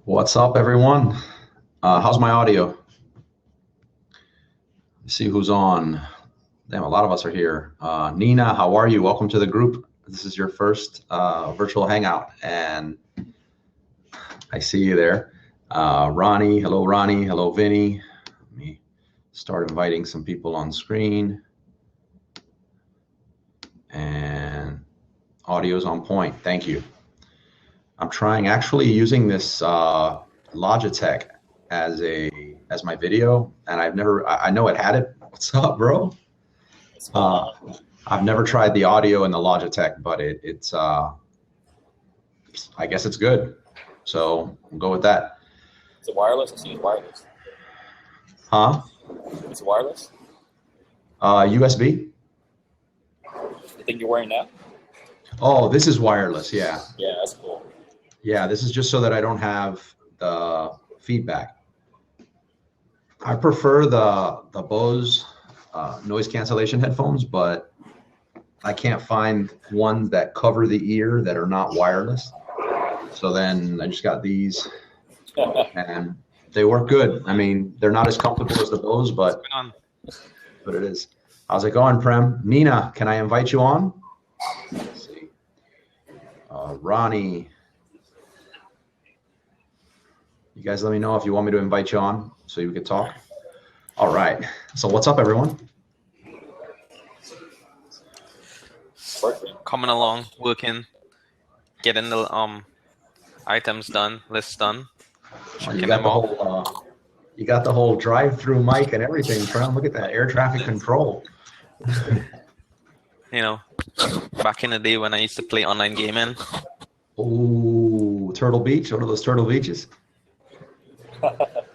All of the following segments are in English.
What's up, everyone? How's my audio? Let's see who's on. Damn, a lot of us are here. Nina, how are you? Welcome to the group. This is your first virtual hangout, and I see you there. Ronnie, hello, Ronnie. Hello, Vinny. Let me start inviting some people on screen. And audio's on point. Thank you. I'm trying actually using this Logitech as my video, and I know it had it. What's up, bro? I've never tried the audio in the Logitech, but it's I guess it's good. So we'll go with that. Is it wireless? I see it's wireless. Huh? It's wireless? USB? The thing you're wearing now? Oh, this is wireless, yeah. Yeah, that's cool. Yeah, this is just so that I don't have the feedback. I prefer the Bose noise cancellation headphones, but I can't find ones that cover the ear that are not wireless. So then I just got these, and they work good. I mean, they're not as comfortable as the Bose, but it is. How's it going, Prem? Nina, can I invite you on? Let's see. Ronnie. You guys let me know if you want me to invite you on so you can talk. All right. So what's up, everyone? Coming along, working, getting the items done, lists done. You got the whole drive-through mic and everything, Prem. Look at that, air traffic control. You know, back in the day when I used to play online gaming. Ooh, Turtle Beach. What are those Turtle Beaches?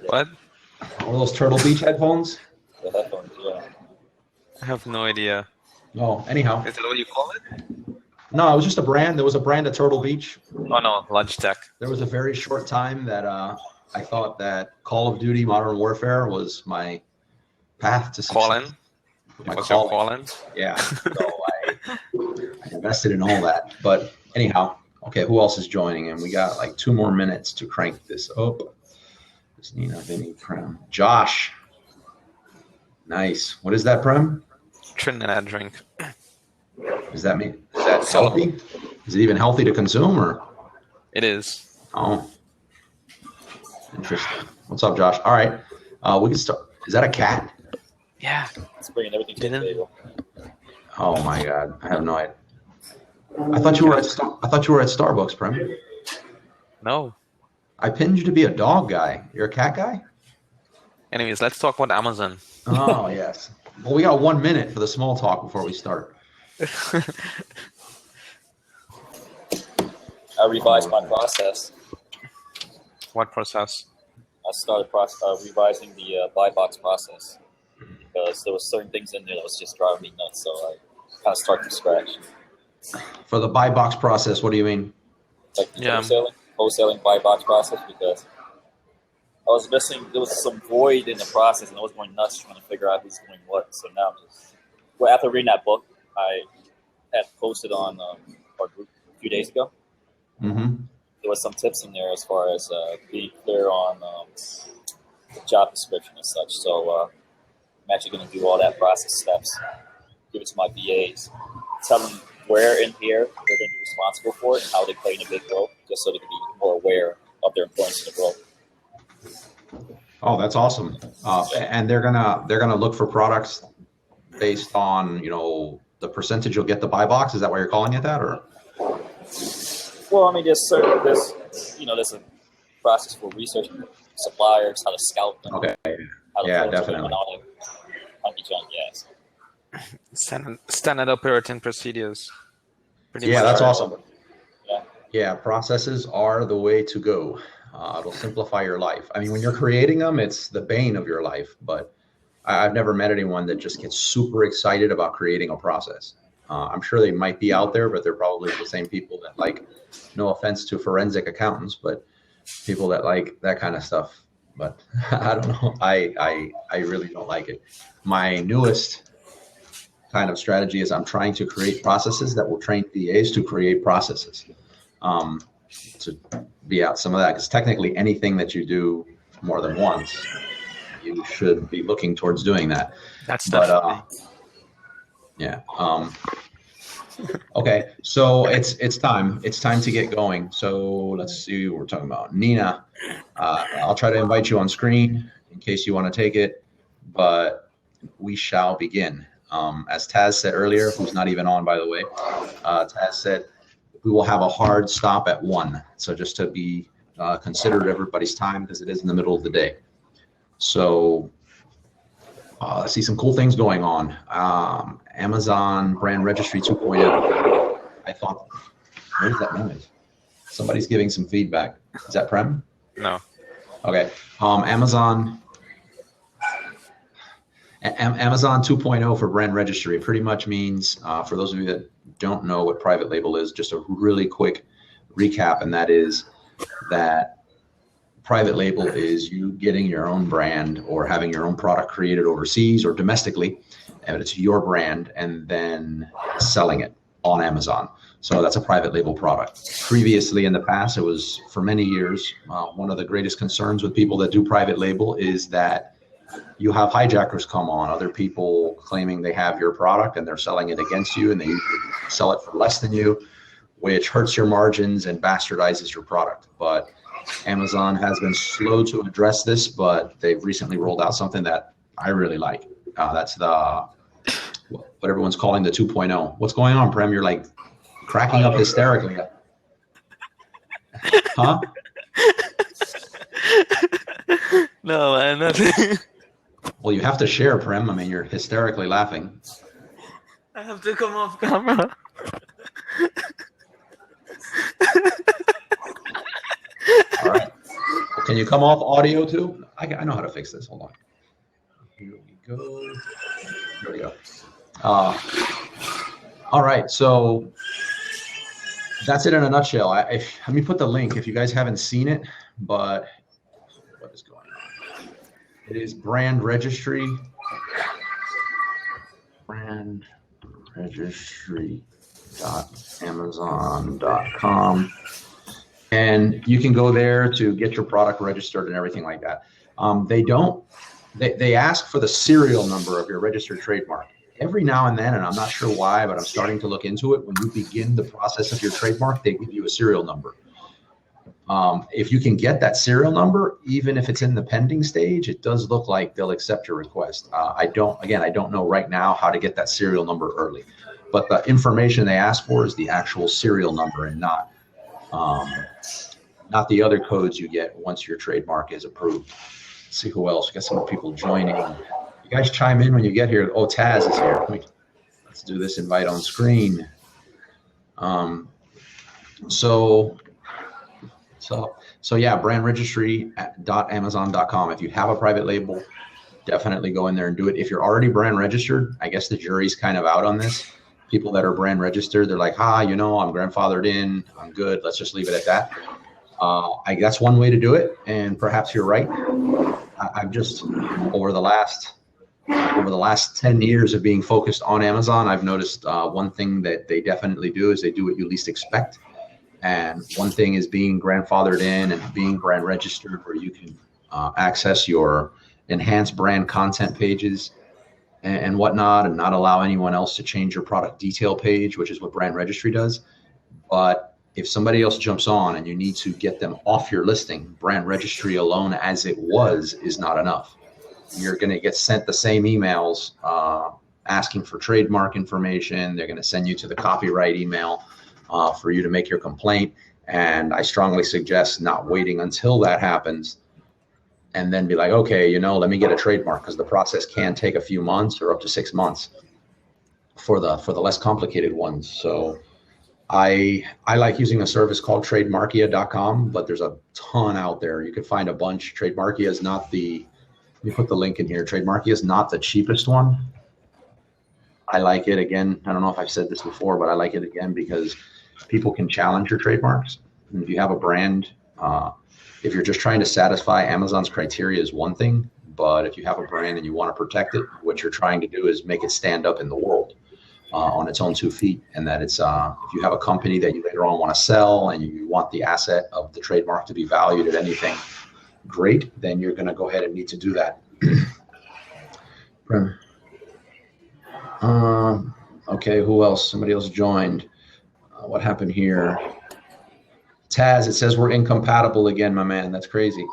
What? All those Turtle Beach headphones? The headphones, yeah. I have no idea. Oh, anyhow. Is that what you call it? No, it was just a brand. There was a brand at Turtle Beach. Oh no, Logitech. There was a very short time that I thought that Call of Duty Modern Warfare was my path to success. Call-in? What's your call-in? Yeah. So I invested in all that. But anyhow, okay, who else is joining? And we got like 2 more minutes to crank this up. This Nina, Vinny, Prem. Josh. Nice. What is that, Prem? Trinidad drink. Does that mean, is that healthy? Is it even healthy to consume, or? It is. Oh. Interesting. What's up, Josh? All right. We can start. Is that a cat? Yeah. It's bringing everything to the table. Oh my God. I have no idea. I thought you were at Starbucks, Prem. No. I pinned you to be a dog guy. You're a cat guy? Anyways, let's talk about Amazon. Oh, yes. Well, we got 1 minute for the small talk before we start. I revised my process. What process? I started revising the buy box process because there were certain things in there that was just driving me nuts. So I kind of start from scratch. For the buy box process, what do you mean? Like the wholesaling buy box process, because I was missing, there was some void in the process, and I was going nuts trying to figure out who's doing what. So now after reading that book, I had posted on our group a few days ago. Mm-hmm. There was some tips in there as far as being clear on the job description and such. So I'm actually going to do all that process steps, give it to my VAs, tell them where in here they're going to be responsible for it and how they play in a big role, just so they can be more aware of their importance in the role. Oh, that's awesome. And they're gonna look for products based on, the percentage you'll get the buy box. Is that why you're calling it that, or? Well, I mean, there's a process for researching suppliers, how to scout them. Okay. How to Yeah, definitely. all the funky junk, yes. Standard operating procedures. Yeah, that's awesome. Yeah. Yeah, processes are the way to go. It'll simplify your life. I mean, when you're creating them, it's the bane of your life. But I've never met anyone that just gets super excited about creating a process. I'm sure they might be out there, but they're probably the same people that like, no offense to forensic accountants, but people that like that kind of stuff. But I don't know. I really don't like it. My newest kind of strategy is I'm trying to create processes that will train VAs to create processes. to be out some of that, because technically anything that you do more than once, you should be looking towards doing that. That's But definitely. yeah. Okay, so it's time to get going. So let's see what we're talking about. Nina, I'll try to invite you on screen in case you want to take it, but we shall begin. As Taz said earlier, who's not even on, by the way, Taz said we will have a hard stop at 1. So just to be considerate of everybody's time, because it is in the middle of the day. So I see some cool things going on. Amazon Brand Registry 2.0. I thought, what is that noise? Somebody's giving some feedback. Is that Prem? No. Okay. Amazon 2.0 for brand registry. It pretty much means, for those of you that don't know what private label is, just a really quick recap, and that is that private label is you getting your own brand or having your own product created overseas or domestically, and it's your brand, and then selling it on Amazon. So that's a private label product. Previously in the past, it was for many years, one of the greatest concerns with people that do private label is that you have hijackers come on, other people claiming they have your product and they're selling it against you, and they sell it for less than you, which hurts your margins and bastardizes your product. But Amazon has been slow to address this, but they've recently rolled out something that I really like. That's what everyone's calling the 2.0. What's going on, Prem? You're like cracking up hysterically. Huh? No, man, nothing. Well, you have to share, Prem. I mean, you're hysterically laughing. I have to come off camera. All right. Can you come off audio too? I know how to fix this. Hold on. Here we go. There we go. All right. So that's it in a nutshell. Let me put the link if you guys haven't seen it, but what is going on? It is brand registry. Brand registry.amazon.com. And you can go there to get your product registered and everything like that. They ask for the serial number of your registered trademark. Every now and then, and I'm not sure why, but I'm starting to look into it. When you begin the process of your trademark, they give you a serial number. If you can get that serial number, even if it's in the pending stage, it does look like they'll accept your request. I don't know right now how to get that serial number early, but the information they ask for is the actual serial number and not the other codes you get once your trademark is approved. Let's see who else. We got some people joining. You guys chime in when you get here. Oh, Taz is here. Let's do this invite on screen. So yeah, brandregistry.amazon.com. If you have a private label, definitely go in there and do it. If you're already brand registered, I guess the jury's kind of out on this. People that are brand registered, they're like, I'm grandfathered in, I'm good. Let's just leave it at that. That's one way to do it, and perhaps you're right. I've just over the last 10 years of being focused on Amazon, I've noticed one thing that they definitely do is they do what you least expect. And one thing is being grandfathered in and being brand registered, where you can access your enhanced brand content pages and whatnot, and not allow anyone else to change your product detail page, which is what brand registry does. But if somebody else jumps on and you need to get them off your listing, brand registry alone as it was is not enough. You're going to get sent the same emails asking for trademark information. They're going to send you to the copyright email for you to make your complaint. And I strongly suggest not waiting until that happens and then be like, okay, let me get a trademark, because the process can take a few months or up to 6 months for the less complicated ones. So I like using a service called trademarkia.com, but there's a ton out there. You could find a bunch. Trademarkia is not let me put the link in here. Trademarkia is not the cheapest one. I like it again. I don't know if I've said this before, but I like it again because people can challenge your trademarks. And if you have a brand, if you're just trying to satisfy Amazon's criteria is one thing, but if you have a brand and you want to protect it, what you're trying to do is make it stand up in the world. on its own 2 feet, and that it's if you have a company that you later on want to sell and you want the asset of the trademark to be valued at anything great, then you're going to go ahead and need to do that. Okay, who else? Somebody else joined. What happened here? Taz, it says we're incompatible again, my man. That's crazy.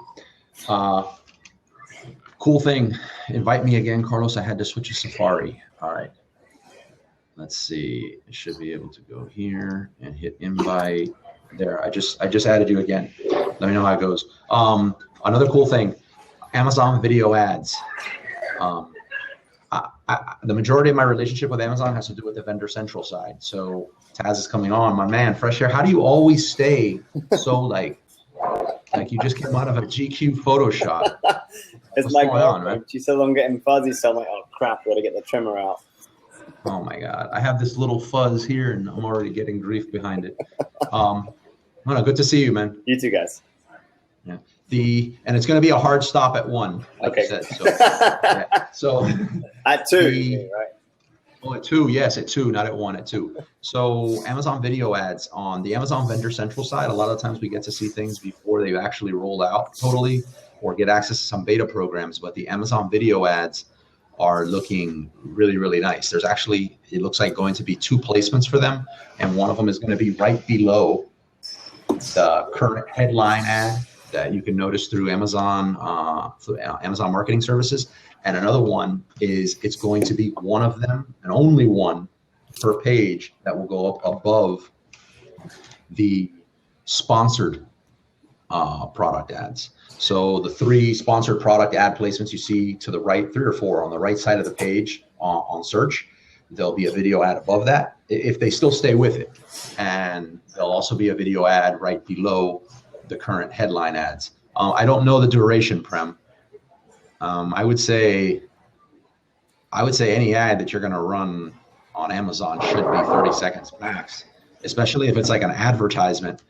Cool thing. Invite me again, Carlos. I had to switch to Safari. All right. Let's see. I should be able to go here and hit invite. There. I just added you again. Let me know how it goes. Another cool thing, Amazon video ads. The majority of my relationship with Amazon has to do with the Vendor Central side. So Taz is coming on, my man. Fresh Air. How do you always stay so like you just came out of a GQ photo shot? It's my girlfriend. She said I'm getting fuzzy, so I'm like, oh crap, gotta get the trimmer out. Oh my God, I have this little fuzz here, and I'm already getting grief behind it. Good to see you, man. You too, guys. Yeah. And it's going to be a hard stop at 1. Like okay. You said, so, yeah. So at 2, right? Oh, at 2, yes, at 2, not at 1, at 2. So Amazon video ads on the Amazon Vendor Central side, a lot of times we get to see things before they've actually rolled out totally or get access to some beta programs. But the Amazon video ads are looking really, really nice. There's actually, it looks like going to be 2 placements for them. And one of them is going to be right below the current headline ad that you can notice through Amazon marketing services. And another one is it's going to be one of them and only one per page that will go up above the sponsored product ads. So the 3 sponsored product ad placements you see to the right, 3 or 4 on the right side of the page on search, there'll be a video ad above that if they still stay with it. And there'll also be a video ad right below the current headline ads. I don't know the duration, Prem. I would say any ad that you're going to run on Amazon should be 30 seconds max, especially if it's like an advertisement.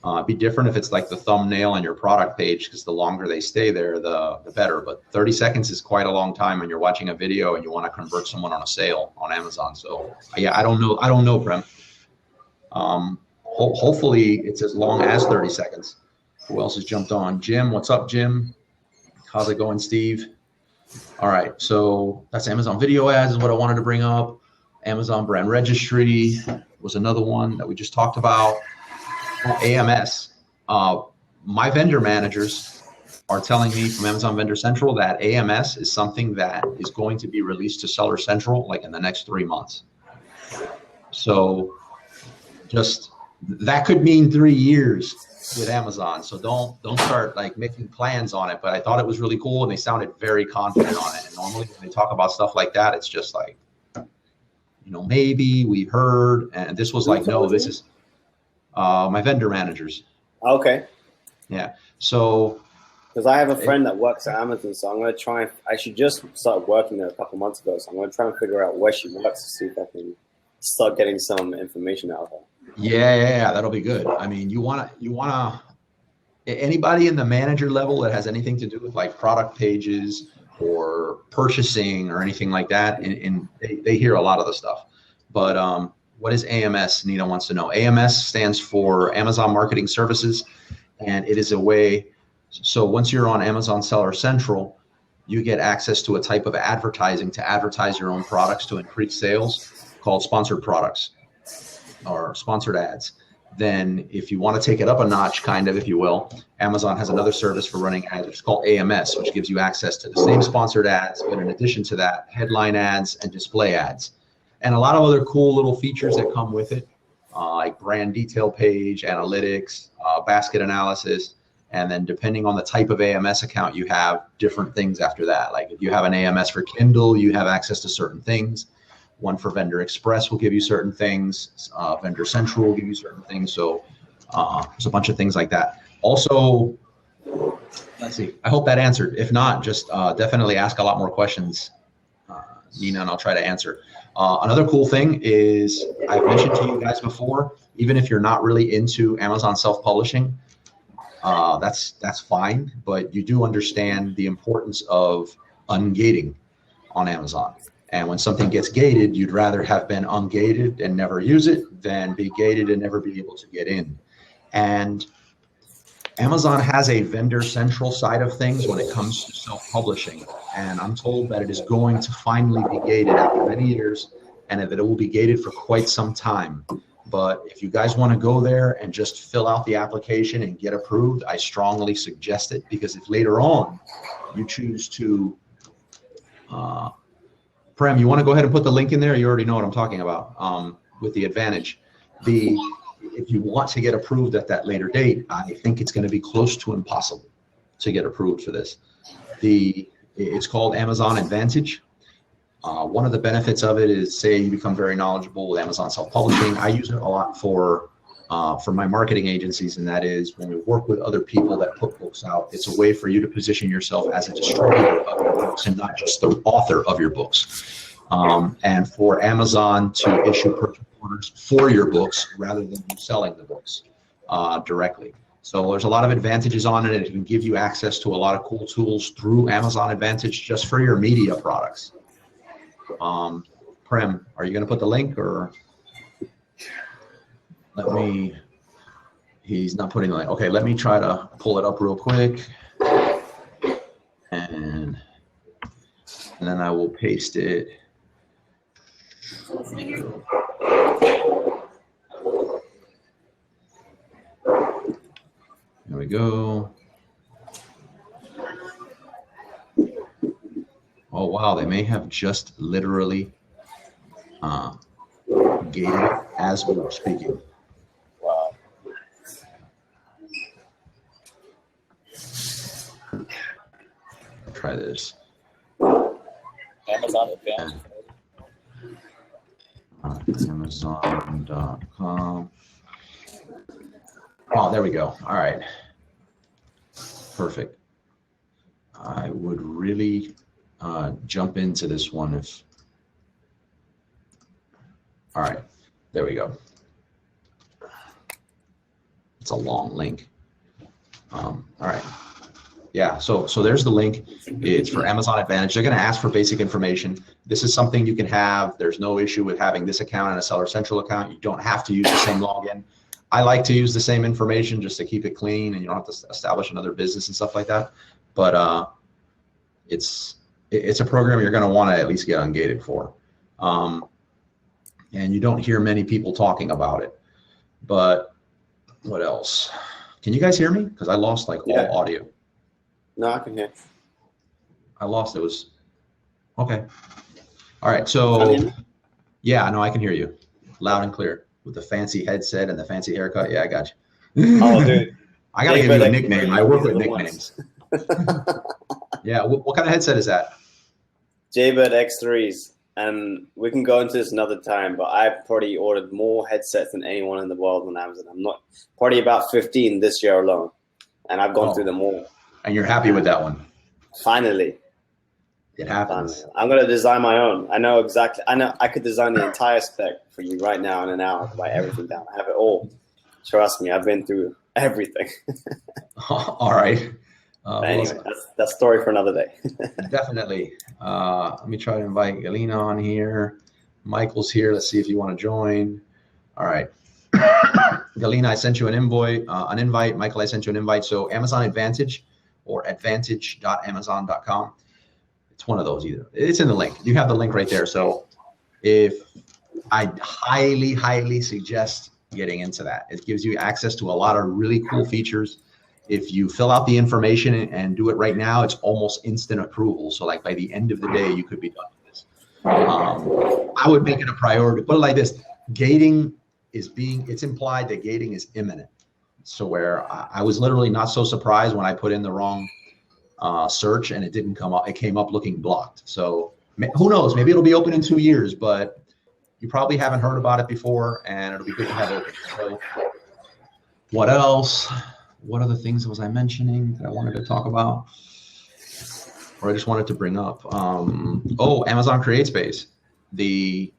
It'd be different if it's like the thumbnail on your product page, because the longer they stay there, the better. But 30 seconds is quite a long time when you're watching a video and you want to convert someone on a sale on Amazon. So yeah, I don't know, Prem. Hopefully it's as long as 30 seconds. Who else has jumped on? Jim, what's up, Jim? How's it going, Steve? All right, so that's Amazon video ads is what I wanted to bring up. Amazon brand registry was another one that we just talked about. AMS. My vendor managers are telling me from Amazon Vendor Central that AMS is something that is going to be released to Seller Central like in the next 3 months. So just that could mean 3 years with Amazon. So don't start like making plans on it. But I thought it was really cool and they sounded very confident on it. And normally when they talk about stuff like that, it's just like, maybe we heard, and this was like, no, this is my vendor managers. Okay. Yeah. So because I have a friend that works at Amazon, so I'm going to try. She just started working there a couple months ago, so I'm going to try and figure out where she works to see if I can start getting some information out of her. Yeah, that'll be good. I mean, you wanna anybody in the manager level that has anything to do with like product pages or purchasing or anything like that, and they hear a lot of the stuff. But what is AMS? Nina wants to know. AMS stands for Amazon Marketing Services, and it is a way. So once you're on Amazon Seller Central, you get access to a type of advertising to advertise your own products to increase sales, called sponsored products or sponsored ads. Then if you want to take it up a notch, kind of, if you will, Amazon has another service for running ads, which is called AMS, which gives you access to the same sponsored ads, but in addition to that, headline ads and display ads. And a lot of other cool little features that come with it, like brand detail page, analytics, basket analysis, and then depending on the type of AMS account you have, different things after that. Like if you have an AMS for Kindle, you have access to certain things. One for Vendor Express will give you certain things. Vendor Central will give you certain things. So there's a bunch of things like that. Also, let's see. I hope that answered. If not, just definitely ask a lot more questions, Nina, and I'll try to answer. Another cool thing is I've mentioned to you guys before, even if you're not really into Amazon self-publishing, that's fine, but you do understand the importance of ungating on Amazon. And when something gets gated, you'd rather have been ungated and never use it than be gated and never be able to get in. And Amazon has a vendor central side of things when it comes to self-publishing. And I'm told that it is going to finally be gated after many years, and that it will be gated for quite some time. But if you guys want to go there and just fill out the application and get approved, I strongly suggest it, because if later on you choose to, Prem, you want to go ahead and put the link in there? You already know what I'm talking about with the advantage. If you want to get approved at that later date, I think it's going to be close to impossible to get approved for this. It's called Amazon Advantage. One of the benefits of it is, say you become very knowledgeable with Amazon self-publishing. I use it a lot for my marketing agencies, and that is when we work with other people that put books out, it's a way for you to position yourself as a distributor of your books and not just the author of your books. And for Amazon to issue purchase orders for your books rather than you selling the books directly. So there's a lot of advantages on it. It can give you access to a lot of cool tools through Amazon Advantage just for your media products. Prem, are you going to put the link, or he's not putting the link. Okay, let me try to pull it up real quick. And then I will paste it. There we go. Oh, wow, they may have just literally gated it as we were speaking. Wow. Try this. Amazon Advantage. Amazon.com. Oh, there we go. All right. Perfect. I would really jump into this one if. All right. There we go. It's a long link. All right. Yeah, so there's the link. It's for Amazon Advantage. They're going to ask for basic information. This is something you can have. There's no issue with having this account and a Seller Central account. You don't have to use the same login. I like to use the same information just to keep it clean, and you don't have to establish another business and stuff like that. But it's a program you're going to want to at least get ungated for. And you don't hear many people talking about it. But what else? Can you guys hear me? Because I lost like all audio. No, I can hear. I lost it. Was okay. All right. So yeah, no, I can hear you loud and clear with the fancy headset and the fancy haircut. Yeah, I got you. Oh, dude. I got to give you a nickname. I work with nicknames. Yeah. What kind of headset is that? Jaybird X3s. And we can go into this another time, but I've probably ordered more headsets than anyone in the world on Amazon. I'm not probably about 15 this year alone, and I've gone through them all. And you're happy with that one? Finally. It happens. Finally. I'm going to design my own. I know exactly. I know I could design the entire spec for you right now in an hour. Write everything down. I have it all. Trust me, I've been through everything. All right. Anyway, that's story for another day. Definitely. Let me try to invite Galina on here. Michael's here. Let's see if you want to join. All right. Galina, I sent you an invite. Michael, I sent you an invite. So Amazon Advantage or advantage.amazon.com. It's one of those either. It's in the link. You have the link right there. So if I highly, highly suggest getting into that. It gives you access to a lot of really cool features. If you fill out the information and do it right now, it's almost instant approval. So like by the end of the day, you could be done with this. I would make it a priority. Put it like this: gating it's implied that gating is imminent. So where I was literally not so surprised when I put in the wrong search and it didn't come up. It came up looking blocked. So who knows? Maybe it'll be open in 2 years, but you probably haven't heard about it before, and it'll be good to have open. So what else? What other things was I mentioning that I wanted to talk about, or I just wanted to bring up? Oh, Amazon CreateSpace. The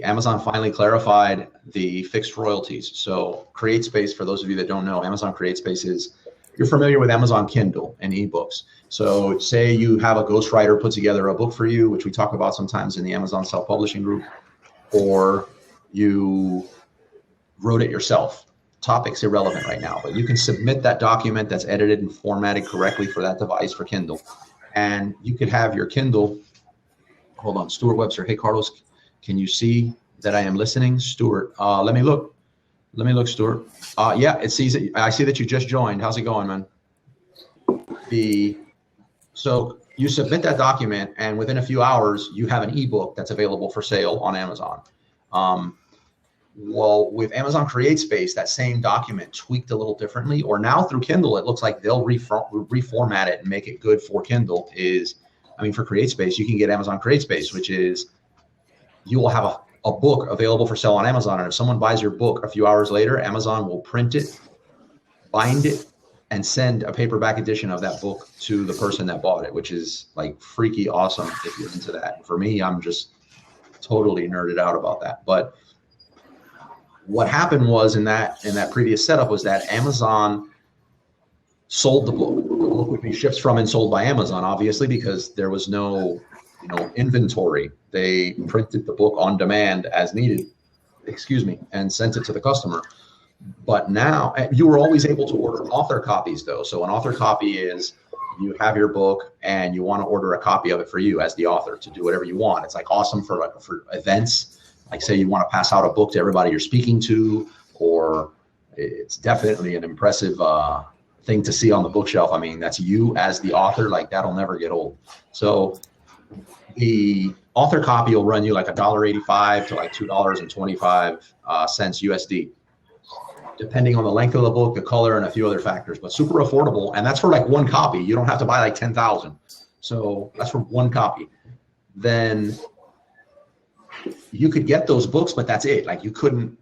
Amazon finally clarified the fixed royalties. So CreateSpace, for those of you that don't know, Amazon CreateSpace is you're familiar with Amazon Kindle and ebooks. So say you have a ghostwriter put together a book for you, which we talk about sometimes in the Amazon self-publishing group, or you wrote it yourself. Topic's irrelevant right now, but you can submit that document that's edited and formatted correctly for that device for Kindle. And you could have your Kindle, hold on, Stuart Webster. Hey, Carlos, can you see that I am listening? Stuart, let me look, Stuart. Yeah, it sees it. I see that you just joined. How's it going, man? So you submit that document, and within a few hours, you have an ebook that's available for sale on Amazon. Well, with Amazon CreateSpace, that same document tweaked a little differently, or now through Kindle, it looks like they'll reformat it and make it good for Kindle. For CreateSpace, you can get Amazon CreateSpace, which is you will have a book available for sale on Amazon. And if someone buys your book a few hours later, Amazon will print it, bind it, and send a paperback edition of that book to the person that bought it, which is like freaky awesome if you're into that. For me, I'm just totally nerded out about that. But what happened was in that previous setup was that Amazon sold the book. The book would be shipped from and sold by Amazon, obviously, because there was no inventory. They printed the book on demand as needed, and sent it to the customer. But now you were always able to order author copies though. So an author copy is you have your book and you want to order a copy of it for you as the author to do whatever you want. It's like awesome for events. Like say you want to pass out a book to everybody you're speaking to, or it's definitely an impressive thing to see on the bookshelf. I mean, that's you as the author, like that'll never get old. So the author copy will run you like $1.85 to like $2.25 USD, depending on the length of the book, the color, and a few other factors, but super affordable. And that's for like one copy. You don't have to buy like 10,000. So that's for one copy. Then you could get those books, but that's it. Like you couldn't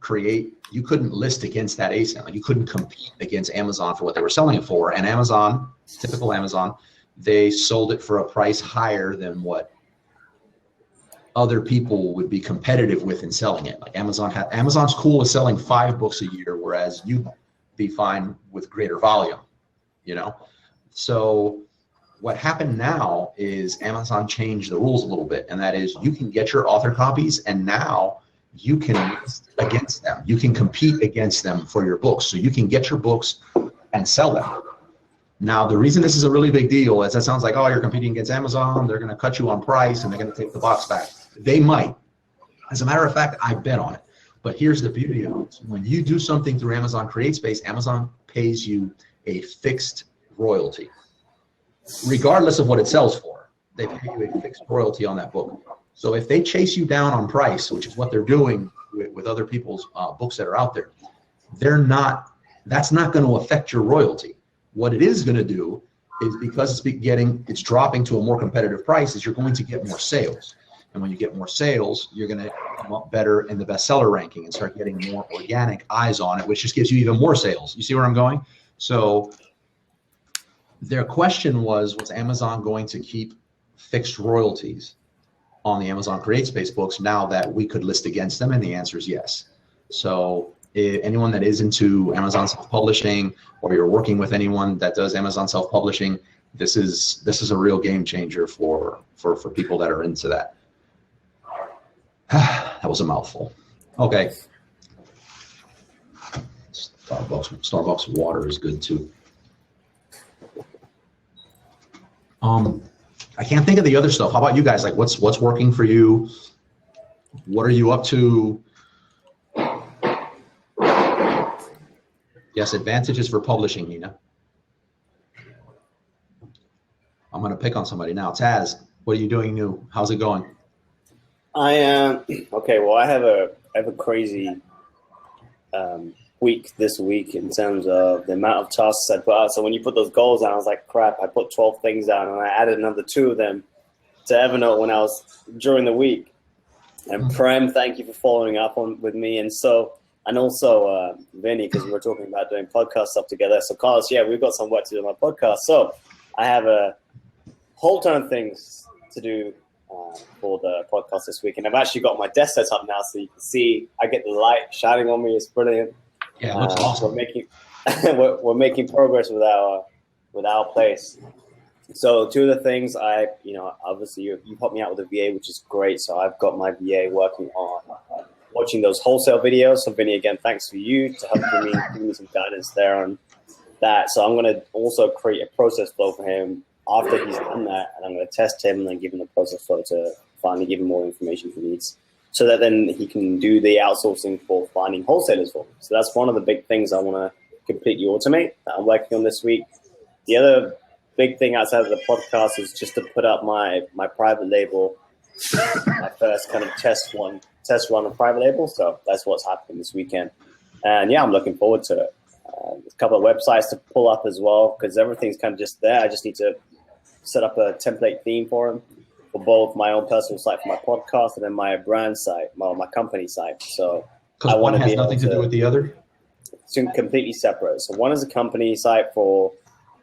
list against that ASIN. Like you couldn't compete against Amazon for what they were selling it for. And Amazon, typical Amazon, they sold it for a price higher than what other people would be competitive with in selling it. Like Amazon's cool with selling 5 books a year, whereas you'd be fine with greater volume, So what happened now is Amazon changed the rules a little bit, and that is you can get your author copies, and now you can list against them. You can compete against them for your books. So you can get your books and sell them. Now, the reason this is a really big deal is that sounds like, oh, you're competing against Amazon. They're going to cut you on price, and they're going to take the box back. They might. As a matter of fact, I bet on it. But here's the beauty of it. When you do something through Amazon CreateSpace, Amazon pays you a fixed royalty. Regardless of what it sells for, they pay you a fixed royalty on that book. So if they chase you down on price, which is what they're doing with other people's books that are out there, that's not going to affect your royalty. What it is going to do is, because it's dropping to a more competitive price, is you're going to get more sales. And when you get more sales, you're going to come up better in the bestseller ranking and start getting more organic eyes on it, which just gives you even more sales. You see where I'm going? So their question was Amazon going to keep fixed royalties on the Amazon CreateSpace books now that we could list against them? And the answer is yes. So anyone that is into Amazon self-publishing, or you're working with anyone that does Amazon self-publishing, this is a real game changer for people that are into that. That was a mouthful. Okay. Starbucks water is good too. I can't think of the other stuff. How about you guys? Like what's working for you? What are you up to? Yes, advantages for publishing, Nina. I'm going to pick on somebody now. Taz, what are you doing new? How's it going? I am okay. Well, I have a crazy week this week in terms of the amount of tasks I put out. So when you put those goals down, I was like, crap, I put 12 things down, and I added another 2 of them to Evernote during the week. And Prem, thank you for following up with me. And also Vinny, because we were talking about doing podcast stuff together. So Carlos, yeah, we've got some work to do on my podcast. So I have a whole ton of things to do for the podcast this week. And I've actually got my desk set up now, so you can see I get the light shining on me. It's brilliant. Yeah, it looks awesome. We're we're making progress with our place. So two of the things obviously you helped me out with the VA, which is great. So I've got my VA working on watching those wholesale videos. So Vinny, again, thanks for you to help give me some guidance there on that. So I'm going to also create a process flow for him after he's done that, and I'm going to test him and then give him the process flow to finally give him more information he needs, so that then he can do the outsourcing for finding wholesalers for me. So that's one of the big things I want to completely automate that I'm working on this week. The other big thing outside of the podcast is just to put up my private label, my first kind of test run of private label. So that's what's happening this weekend. And yeah, I'm looking forward to it. There's a couple of websites to pull up as well, because everything's kind of just there. I just need to set up a template theme for them, for both my own personal site for my podcast and then my brand site, my company site. So because one has nothing to do with the other? It's completely separate. So one is a company site for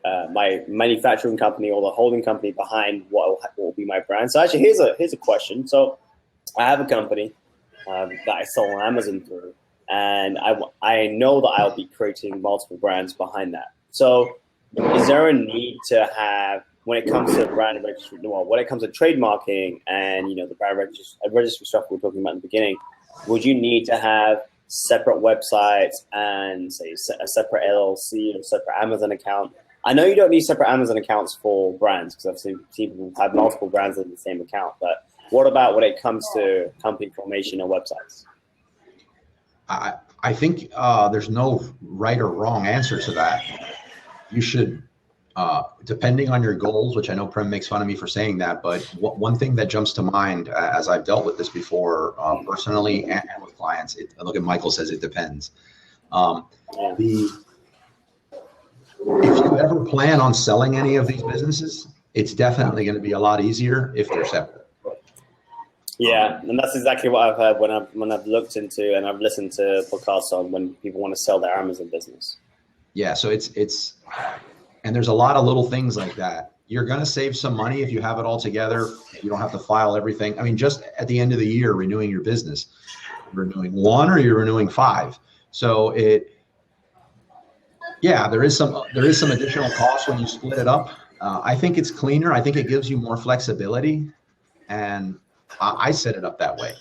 my manufacturing company or the holding company behind what will be my brand. So actually, here's a question. So I have a company that I sell on Amazon through, and I know that I'll be creating multiple brands behind that. So is there a need to have, when it comes to brand registry, when it comes to trademarking and the brand registry stuff we were talking about in the beginning, would you need to have separate websites and say a separate LLC or separate Amazon account? I know you don't need separate Amazon accounts for brands, because I've seen people have multiple brands in the same account. But what about when it comes to company formation and websites? I think there's no right or wrong answer to that. You should, depending on your goals, which I know Prem makes fun of me for saying that, but one thing that jumps to mind as I've dealt with this before, personally and with clients, look at Michael says it depends. If you ever plan on selling any of these businesses, it's definitely going to be a lot easier if they're separate. Yeah, and that's exactly what I've heard when I've looked into and I've listened to podcasts on when people want to sell their Amazon business. Yeah, so it's and there's a lot of little things like that. You're going to save some money if you have it all together. You don't have to file everything. I mean, just at the end of the year, renewing your business, you're renewing one or you're renewing five. So there is some additional cost when you split it up. I think it's cleaner. I think it gives you more flexibility, and I set it up that way.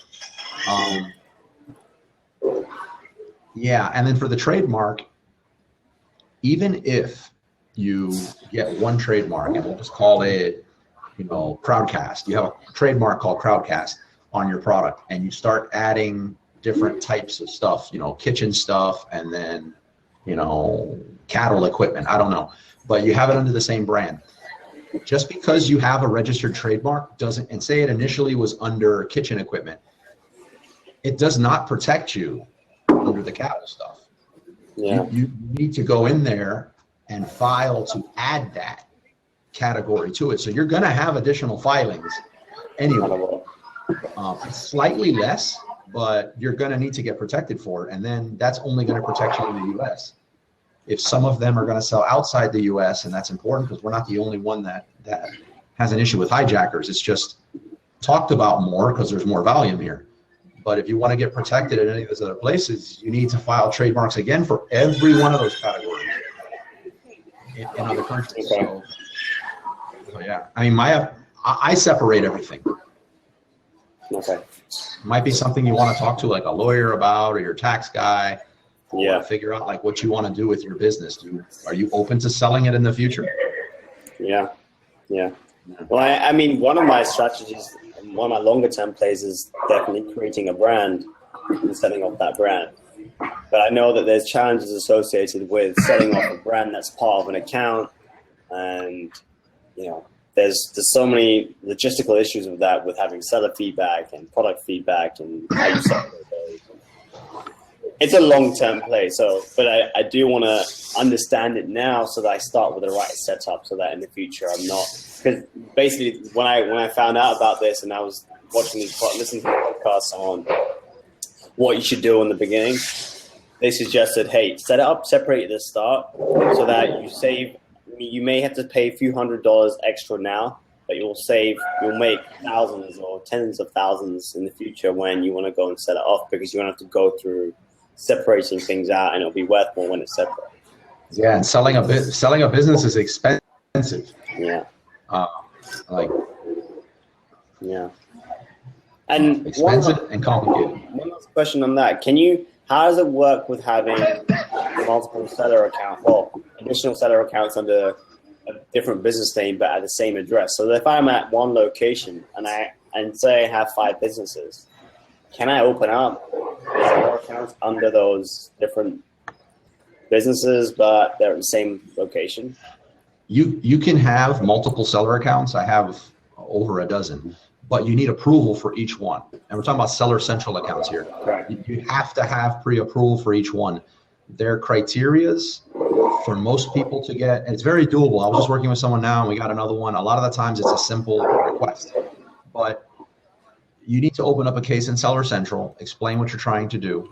And then for the trademark, even if you get one trademark, and we'll just call it, Crowdcast. You have a trademark called Crowdcast on your product, and you start adding different types of stuff, kitchen stuff, and then cattle equipment, I don't know, but you have it under the same brand. Just because you have a registered trademark doesn't, and say it initially was under kitchen equipment, it does not protect you under the cattle stuff. Yeah. You need to go in there and file to add that category to it. So you're going to have additional filings anyway. Slightly less, but you're going to need to get protected for it. And then that's only going to protect you in the U.S. If some of them are going to sell outside the U.S., and that's important because we're not the only one that has an issue with hijackers. It's just talked about more because there's more volume here. But if you want to get protected in any of those other places, you need to file trademarks again for every one of those categories in other countries. So yeah, I mean, I separate everything. Okay. Might be something you want to talk to like a lawyer about, or your tax guy. Yeah. Figure out like what you want to do with your business. Are you open to selling it in the future? Yeah. Well, I mean, one of my strategies, one of my longer term plays is definitely creating a brand and setting up that brand. But I know that there's challenges associated with setting up a brand that's part of an account, and there's so many logistical issues with that, with having seller feedback and product feedback and how you separate those. It's a long-term play, but I do want to understand it now so that I start with the right setup, so that in the future I'm not, because basically when I found out about this and I was listening to the podcasts on what you should do in the beginning, they suggested, hey, set it up, separate at the start so that you save. You may have to pay a few $100s extra now, but you'll make thousands or tens of thousands in the future when you want to go and set it off, because you don't have to go through separating things out, and it'll be worth more when it's separate. Yeah, and selling a business is expensive. Yeah. Like Yeah. And expensive and complicated. one last question on that. How does it work with having multiple seller accounts or additional seller accounts under a different business name but at the same address? So if I'm at one location and say I have 5 businesses, can I open up seller accounts under those different businesses but they're in the same location? You can have multiple seller accounts. I have over a dozen, but you need approval for each one. And we're talking about seller central accounts here. Correct. You have to have pre-approval for each one. Their criterias for most people to get, and it's very doable. I was just working with someone now and we got another one. A lot of the times it's a simple request, but you need to open up a case in Seller Central, explain what you're trying to do.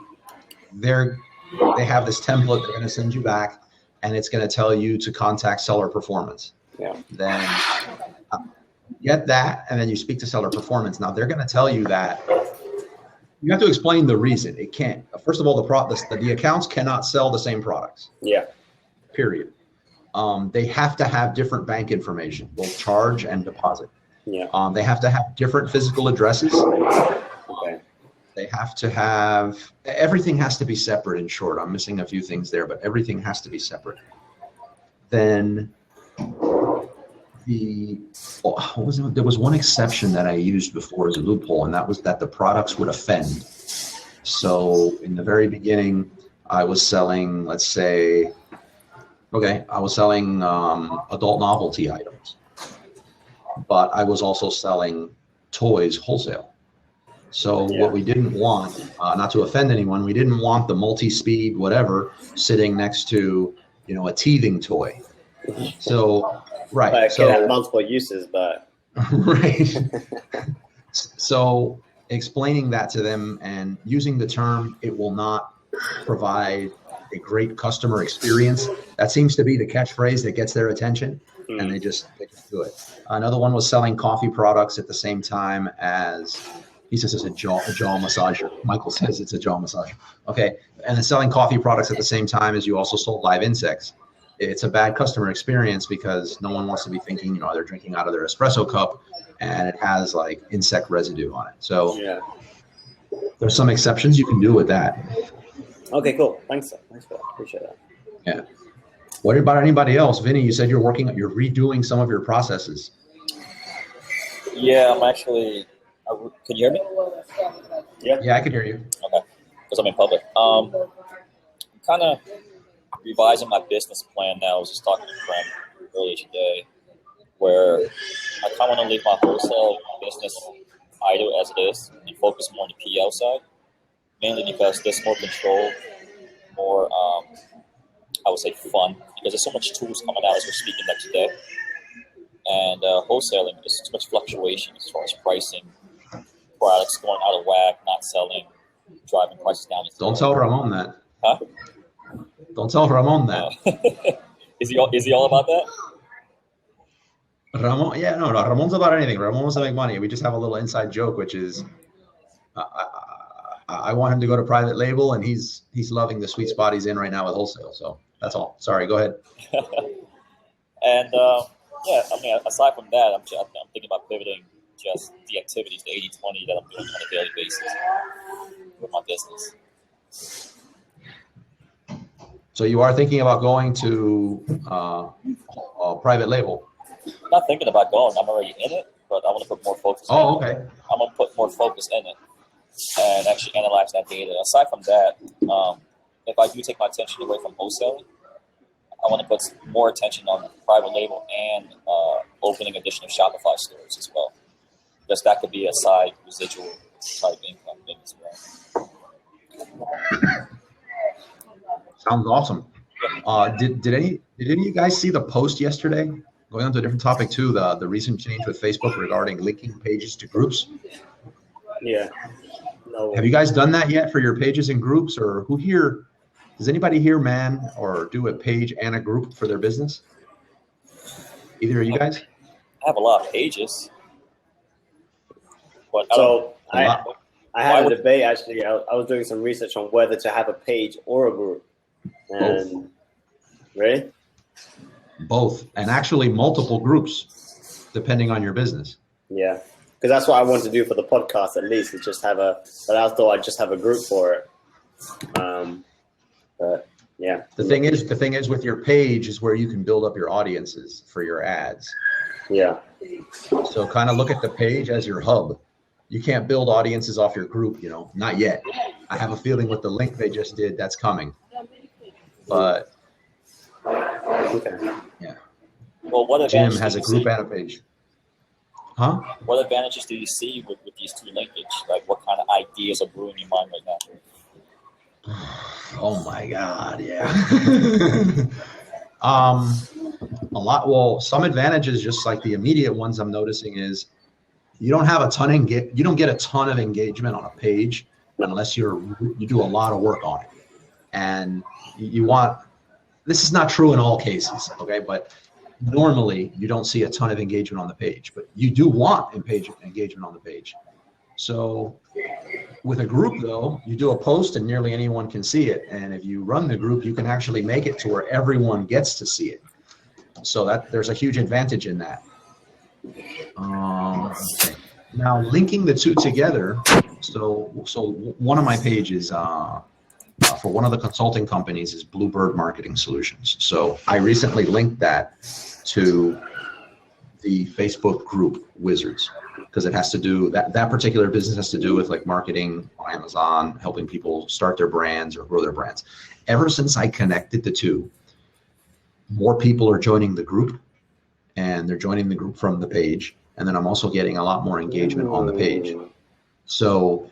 They have this template they're going to send you back, and it's going to tell you to contact Seller Performance. Yeah. Then get that, and then you speak to Seller Performance. Now they're going to tell you that you have to explain the reason. It can't. First of all, the accounts cannot sell the same products. Yeah. Period. They have to have different bank information, both charge and deposit. Yeah. They have to have different physical addresses. Okay. They have to have, everything has to be separate. In short, I'm missing a few things there, but everything has to be separate. Then there was one exception that I used before as a loophole, and that was that the products would offend. So in the very beginning, I was selling, let's say, adult novelty items, but I was also selling toys wholesale. So what we didn't want, not to offend anyone, we didn't want the multi-speed whatever sitting next to, a teething toy. So, right. But it can have multiple uses, but. Right. So explaining that to them and using the term, it will not provide a great customer experience. That seems to be the catchphrase that gets their attention, and they just do it. Another one was selling coffee products at the same time as, he says it's a jaw massager. Michael says it's a jaw massager. Okay. And then selling coffee products at the same time as you also sold live insects. It's a bad customer experience because no one wants to be thinking, they're drinking out of their espresso cup and it has like insect residue on it. So there's some exceptions you can do with that. Okay, cool. Thanks for that. Appreciate that. Yeah. What about anybody else? Vinny, you said you're redoing some of your processes. Yeah, I'm actually. Can you hear me? Yeah, I can hear you. Okay, because I'm in public. I'm kind of revising my business plan now. I was just talking to a friend earlier today, where I kind of want to leave my wholesale business idle as it is and focus more on the PL side, mainly because there's more control, more, I would say, fun, because there's so much tools coming out as we're speaking like today. And wholesaling, there's too much fluctuation as far as pricing, products going out of whack, not selling, driving prices down. Don't tell Ramon that. Huh? Don't tell Ramon that. Is he all about that? Ramon, yeah, no, Ramon's about anything. Ramon wants to make money. We just have a little inside joke, which is, I want him to go to private label, and he's loving the sweet spot he's in right now with wholesale. So that's all. Sorry, go ahead. And aside from that, I'm thinking about pivoting just the activities, the 80-20 that I'm doing on a daily basis with my business. So you are thinking about going to a private label? I'm not thinking about going. I'm already in it, but I want to put more focus. Okay. I'm going to put more focus in it and actually analyze that data. Aside from that, if I do take my attention away from wholesaling, I want to put more attention on private label and opening additional Shopify stores as well, because that could be a side residual type income thing as well. Sounds awesome. Did any of you guys see the post yesterday? Going on to a different topic too, the recent change with Facebook regarding linking pages to groups. Yeah. No. Have you guys done that yet for your pages and groups, or who here? Does anybody here man or do a page and a group for their business? Either of you guys? I have a lot of pages. But I had a debate actually. I was doing some research on whether to have a page or a group, and Really? Both, and actually multiple groups, depending on your business. Yeah, because that's what I want to do for the podcast. At least is just have a. But I thought I'd just have a group for it. But yeah. The thing is with your page is where you can build up your audiences for your ads. Yeah. So kind of look at the page as your hub. You can't build audiences off your group, not yet. I have a feeling with the link they just did, that's coming. But Okay. yeah. Well, what Jim advantages has do a you group see? and a page. Huh? What advantages do you see with these two linkage? Like, what kind of ideas are brewing in your mind right now? Oh my God, yeah. A lot. Well, some advantages, just like the immediate ones I'm noticing, is you don't have you don't get a ton of engagement on a page unless you do a lot of work on it. And you want, this is not true in all cases, okay? But normally you don't see a ton of engagement on the page, but you do want engagement on the page. So with a group though, you do a post and nearly anyone can see it. And if you run the group, you can actually make it to where everyone gets to see it. So that there's a huge advantage in that. Okay. Now linking the two together. So one of my pages for one of the consulting companies is Bluebird Marketing Solutions. So I recently linked that to the Facebook group Wizards, because it has to do that particular business has to do with like marketing on Amazon, helping people start their brands or grow their brands. Ever since I connected the two, more people are joining the group, and they're joining the group from the page. And then I'm also getting a lot more engagement on the page. So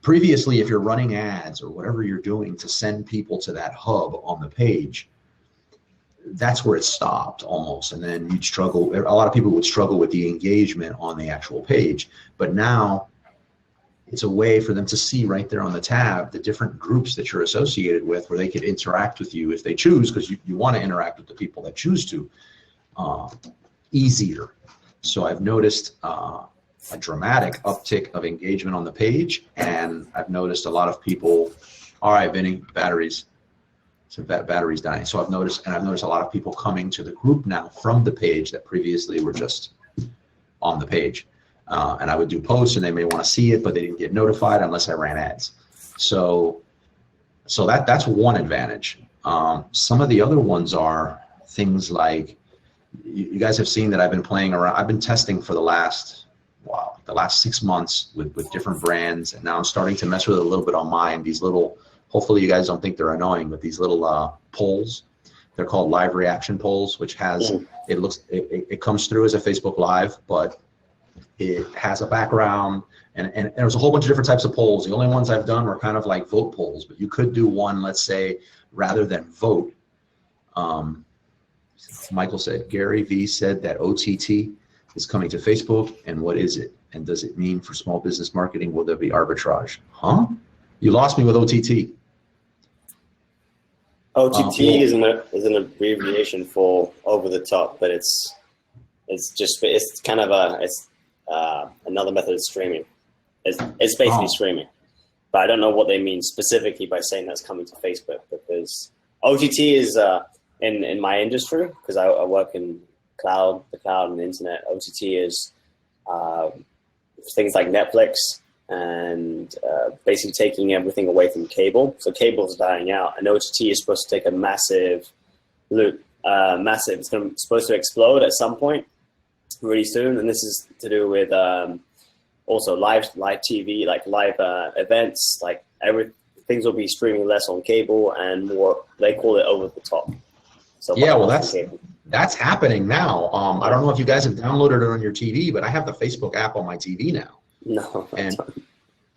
previously, if you're running ads or whatever you're doing to send people to that hub on the page, that's where it stopped almost. And then you'd struggle. A lot of people would struggle with the engagement on the actual page. But now it's a way for them to see right there on the tab the different groups that you're associated with, where they could interact with you if they choose, because you want to interact with the people that choose to, easier. So I've noticed a dramatic uptick of engagement on the page, and I've noticed a lot of people, all right, Vinny, batteries. So that battery's dying. So I've noticed a lot of people coming to the group now from the page that previously were just on the page. And I would do posts and they may want to see it, but they didn't get notified unless I ran ads. So that's one advantage. Some of the other ones are things like, you guys have seen that I've been playing around. I've been testing for the last 6 months with different brands. And now I'm starting to mess with it a little bit on mine. These little, hopefully you guys don't think they're annoying, but these little polls, they're called live reaction polls, which has, it comes through as a Facebook Live, but it has a background, and there's a whole bunch of different types of polls. The only ones I've done were kind of like vote polls, but you could do one, let's say, rather than vote. Michael said, Gary V said that OTT is coming to Facebook, and what is it? And does it mean for small business marketing, will there be arbitrage? Huh? You lost me with OTT. OTT is an abbreviation for over the top, but it's kind of another method of streaming. It's basically streaming, but I don't know what they mean specifically by saying that's coming to Facebook, because OTT is in my industry, because I work in the cloud and the internet. OTT is things like Netflix and basically taking everything away from cable. So cable is dying out, and OTT is supposed to take a massive loop. It's supposed to explode at some point really soon, and this is to do with also live TV, like live events, like things will be streaming less on cable and more, they call it over the top. So yeah, well that's happening now. I don't know if you guys have downloaded it on your TV, but I have the Facebook app on my TV now. No. And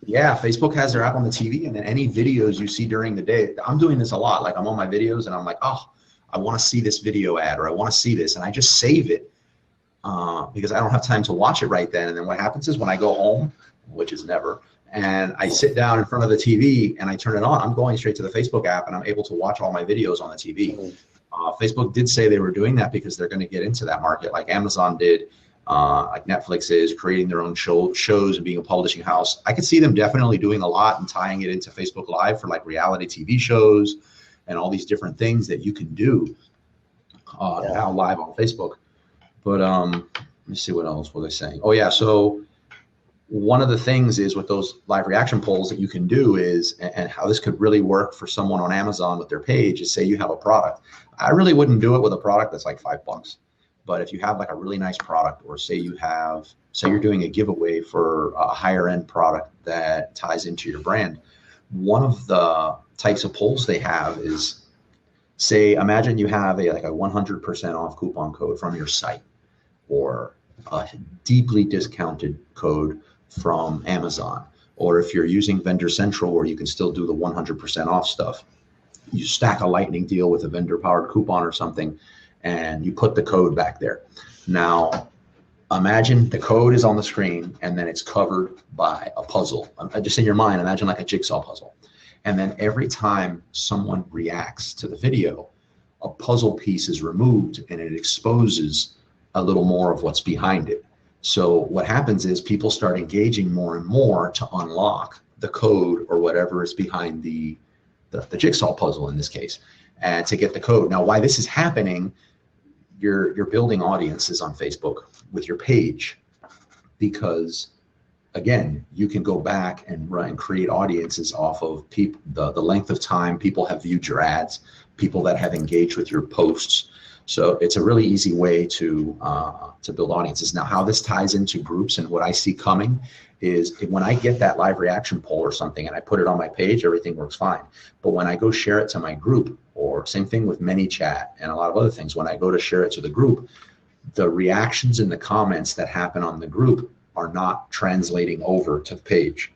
yeah, Facebook has their app on the TV, and then any videos you see during the day, I'm doing this a lot. Like I'm on my videos and I'm like, oh, I want to see this video ad, or I want to see this, and I just save it because I don't have time to watch it right then. And then what happens is when I go home, which is never, and I sit down in front of the TV and I turn it on, I'm going straight to the Facebook app and I'm able to watch all my videos on the TV. Facebook did say they were doing that because they're going to get into that market, like Amazon did, like Netflix is creating their own shows and being a publishing house. I could see them definitely doing a lot and tying it into Facebook Live for like reality TV shows and all these different things that you can do now live on Facebook. But let me see what else was I saying. Oh yeah, so one of the things is with those live reaction polls that you can do is, and how this could really work for someone on Amazon with their page is, say you have a product. I really wouldn't do it with a product that's like $5. But if you have like a really nice product, or say you're doing a giveaway for a higher end product that ties into your brand, one of the types of polls they have is, say, imagine you have like a 100% off coupon code from your site, or a deeply discounted code from Amazon, or if you're using Vendor Central where you can still do the 100% off stuff, you stack a lightning deal with a vendor powered coupon or something, and you put the code back there. Now, imagine the code is on the screen and then it's covered by a puzzle. Just in your mind, imagine like a jigsaw puzzle. And then every time someone reacts to the video, a puzzle piece is removed and it exposes a little more of what's behind it. So what happens is people start engaging more and more to unlock the code or whatever is behind the jigsaw puzzle in this case, and to get the code. Now, why this is happening, you're building audiences on Facebook with your page, because again, you can go back and create audiences off of the length of time people have viewed your ads, people that have engaged with your posts. So it's a really easy way to build audiences. Now, how this ties into groups and what I see coming is, when I get that live reaction poll or something and I put it on my page, everything works fine. But when I go share it to my group, or same thing with ManyChat and a lot of other things, when I go to share it to the group, the reactions and the comments that happen on the group are not translating over to the page.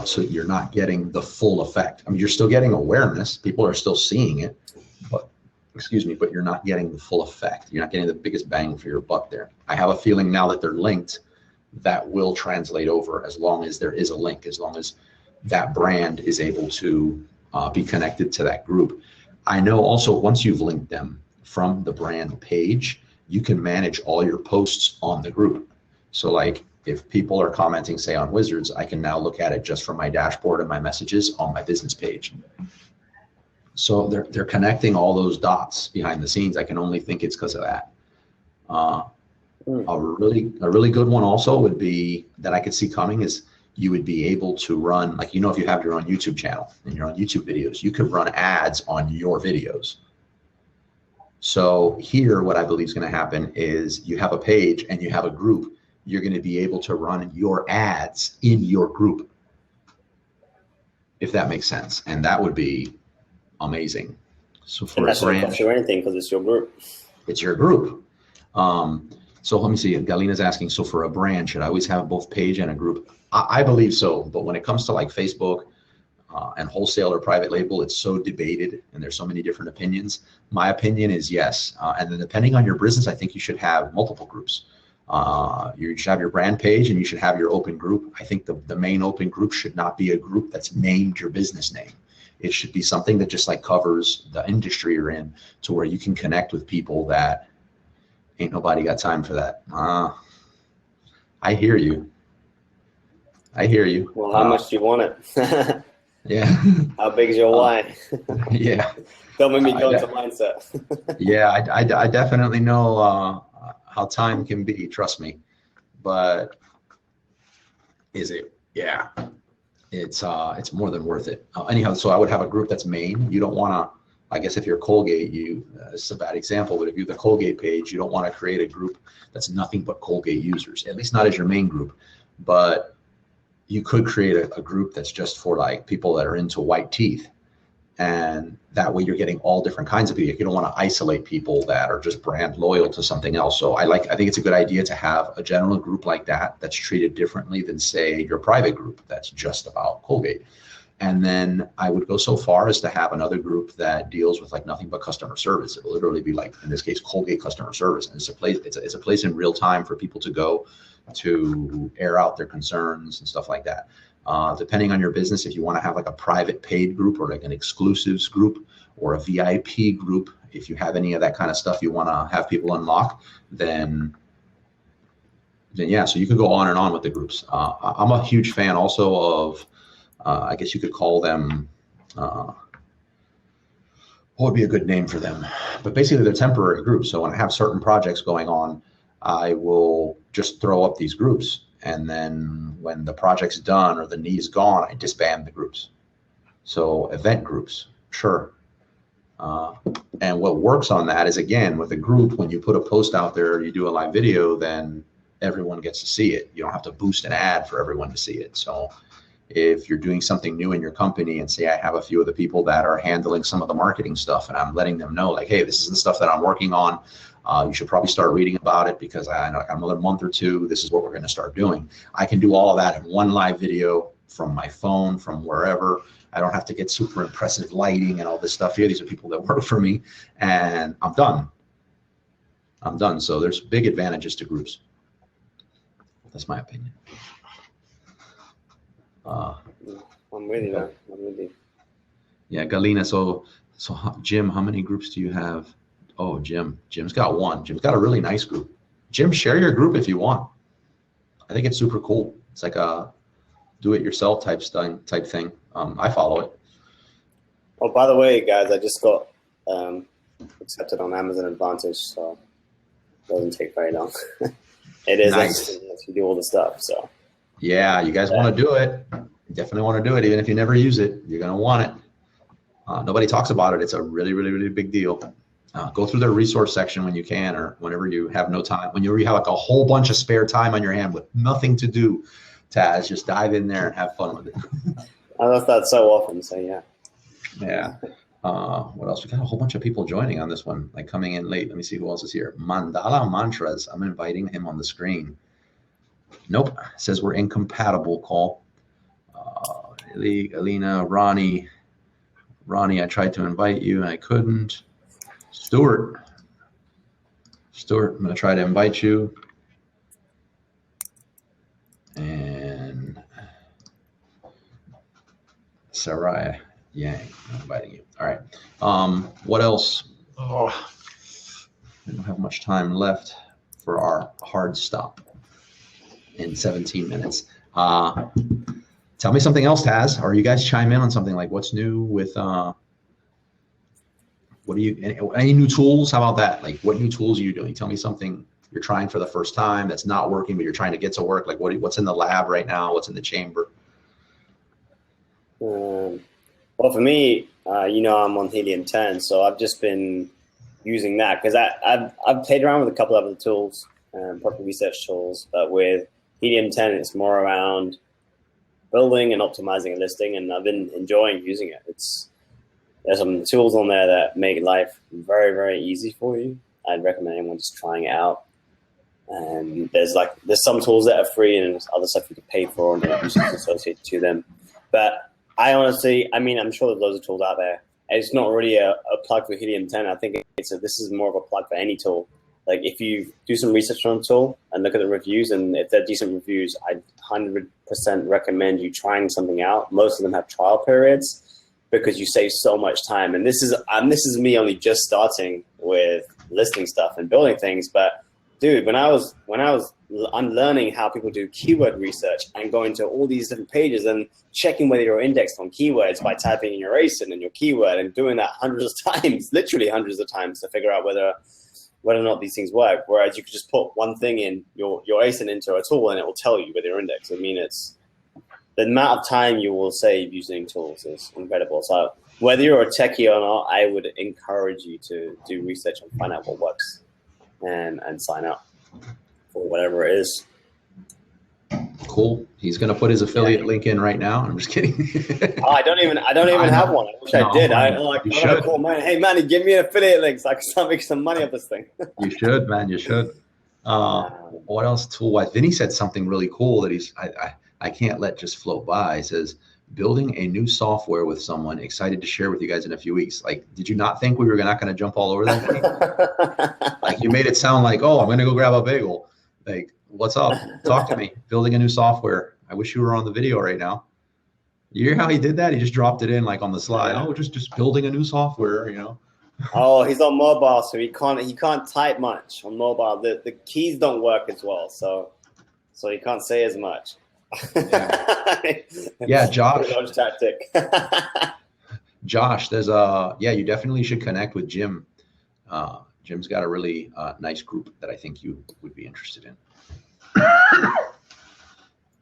So you're not getting the full effect. I mean, you're still getting awareness. People are still seeing it, but you're not getting the full effect. You're not getting the biggest bang for your buck there. I have a feeling now that they're linked, that will translate over, as long as there is a link, as long as that brand is able to be connected to that group. I know also, once you've linked them from the brand page, you can manage all your posts on the group. So like, if people are commenting, say on Wizards, I can now look at it just from my dashboard and my messages on my business page. So they're connecting all those dots behind the scenes. I can only think it's because of that. A really good one also would be, that I could see coming, is you would be able to run, like, if you have your own YouTube channel and your own YouTube videos, you could run ads on your videos. So here, what I believe is going to happen is, you have a page and you have a group. You're going to be able to run your ads in your group, if that makes sense. And that would be amazing. So for a brand, not sure anything, because it's your group. It's your group. So let me see. Galina's asking, so for a brand, should I always have both page and a group? I believe so. But when it comes to like Facebook and wholesale or private label, it's so debated and there's so many different opinions. My opinion is yes. And then depending on your business, I think you should have multiple groups. You should have your brand page and you should have your open group. I think the main open group should not be a group that's named your business name. It should be something that just like covers the industry you're in, to where you can connect with people that ain't nobody got time for that. I hear you. Well, how much do you want it? Yeah. How big is your why? Yeah. Don't make me go into mindset. Yeah, I definitely know how time can be, trust me. But is it? Yeah. It's more than worth it. Anyhow, so I would have a group that's main. You don't want to, I guess if you're Colgate, this is a bad example, but if you're the Colgate page, you don't want to create a group that's nothing but Colgate users, at least not as your main group. But you could create a group that's just for like people that are into white teeth. And that way you're getting all different kinds of people. You don't want to isolate people that are just brand loyal to something else. So I think it's a good idea to have a general group like that that's treated differently than, say, your private group that's just about Colgate. And then I would go so far as to have another group that deals with like nothing but customer service. It'll literally be like, in this case, Colgate customer service. And it's a place in real time for people to go to air out their concerns and stuff like that. Depending on your business, if you want to have like a private paid group or like an exclusives group or a VIP group, if you have any of that kind of stuff you want to have people unlock, then yeah, so you could go on and on with the groups. I'm a huge fan also of, I guess you could call them what would be a good name for them? But basically they're temporary groups. So when I have certain projects going on, I will just throw up these groups. And then when the project's done or the need's gone, I disband the groups. So event groups, sure. And what works on that is, again, with a group, when you put a post out there, you do a live video, then everyone gets to see it. You don't have to boost an ad for everyone to see it. So if you're doing something new in your company, and say I have a few of the people that are handling some of the marketing stuff, and I'm letting them know, like, hey, this is the stuff that I'm working on. You should probably start reading about it, because I know another month or two, this is what we're going to start doing. I can do all of that in one live video from my phone, from wherever. I don't have to get super impressive lighting and all this stuff here. These are people that work for me, and I'm done. I'm done. So there's big advantages to groups. That's my opinion. I'm with you, man. I'm with you. Yeah, Galina. So Jim, how many groups do you have? Oh, Jim's got one. Jim's got a really nice group. Jim, share your group if you want. I think it's super cool. It's like a do-it-yourself type thing. I follow it. Oh, by the way, guys, I just got accepted on Amazon Advantage, so it doesn't take very long. It is nice. Unless you do all the stuff. So yeah, you guys want to do it. You definitely want to do it, even if you never use it. You're gonna want it. Nobody talks about it. It's a really, really, really big deal. Go through their resource section when you can, or whenever you have no time. When you have like a whole bunch of spare time on your hand with nothing to do, Taz, just dive in there and have fun with it. I love that so often, so yeah. Yeah. What else? We got a whole bunch of people joining on this one, like coming in late. Let me see who else is here. Mandala Mantras. I'm inviting him on the screen. Nope. It says we're incompatible, call. Alina, Ronnie, I tried to invite you and I couldn't. Stuart, I'm going to try to invite you. And Sarai Yang, I'm inviting you. All right. What else? Oh, we don't have much time left for our hard stop in 17 minutes. Tell me something else, Taz, or you guys chime in on something like what's new with what do you, any new tools? How about that? Like, what new tools are you doing? Tell me something you're trying for the first time that's not working, but you're trying to get to work. Like, what's in the lab right now? What's in the chamber? Well, for me, I'm on Helium 10, so I've just been using that because I've played around with a couple of other tools, proper research tools, but with Helium 10, it's more around building and optimizing a listing, and I've been enjoying using it. There's some tools on there that make life very, very easy for you. I'd recommend anyone just trying it out. And there's some tools that are free and there's other stuff you can pay for and features associated to them. But I'm sure there's loads of tools out there. It's not really a plug for Helium 10. I think this is more of a plug for any tool. Like, if you do some research on a tool and look at the reviews, and if they're decent reviews, I'd 100% recommend you trying something out. Most of them have trial periods because you save so much time. And this is me only just starting with listing stuff and building things. But dude, when I was unlearning how people do keyword research and going to all these different pages and checking whether you're indexed on keywords by typing in your ASIN and your keyword and doing that hundreds of times, literally hundreds of times, to figure out whether or not these things work. Whereas you could just put one thing in your ASIN into a tool and it will tell you whether you're indexed. I mean, it's the amount of time you will save using tools is incredible. So whether you're a techie or not, I would encourage you to do research and find out what works and sign up for whatever it is. Cool. He's going to put his affiliate link in right now. I'm just kidding. I don't even have one. I wish I did. I'm gonna call man. Hey man, give me an affiliate link so I can start making some money off this thing. You should, man. You should. What else tool wise? Vinny said something really cool that I can't let just float by. He says, building a new software with someone, excited to share with you guys in a few weeks. Like, did you not think we were not going to jump all over that? Like, you made it sound like, oh, I'm going to go grab a bagel. Like, what's up? Talk to me. Building a new software. I wish you were on the video right now. You hear how he did that? He just dropped it in like on the slide. Oh, just building a new software, Oh, he's on mobile, so he can't type much on mobile. The keys don't work as well, so he can't say as much. Yeah, Josh. Dodge tactic. Josh, you definitely should connect with Jim. Jim's got a really nice group that I think you would be interested in.